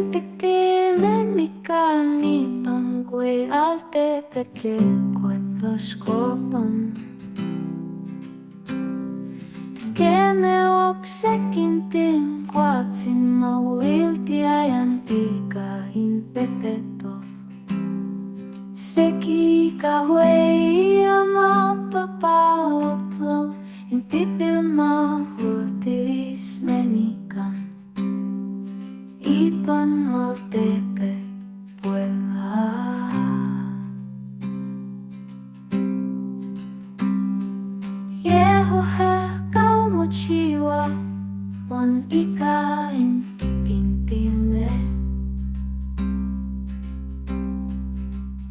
Impipilenican altepetl cuacualtzin melahuac sequintin cualtzin mahuiltiliztli impepetot sequica hueyamapapalotlo impipil mahuiltiliztli ipan altepetl Puebla. Wan ikain pimpime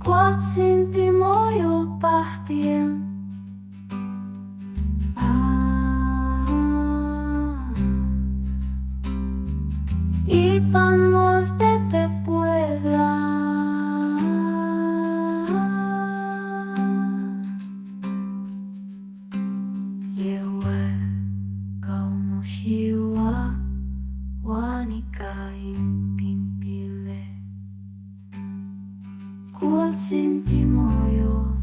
cualtzin timoyo partien ipan altepetl Puebla. Cualtzin timoyo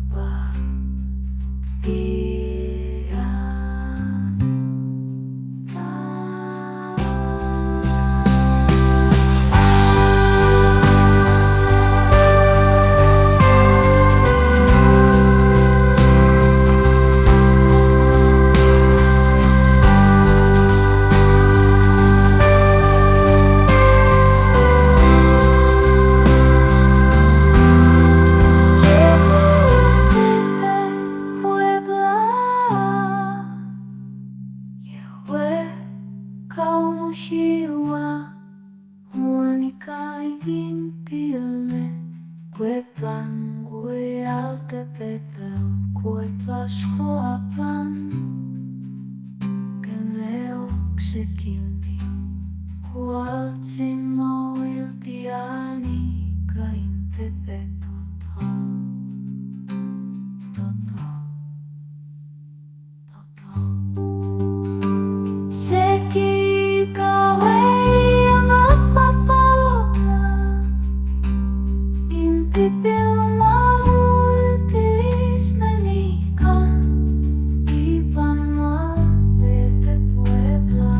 altepetl cuetlaxcoapan melahuac sequintin cualtzin mahuiltiliztli impepetot sequica hueyamapapalotlo impipil Puebla.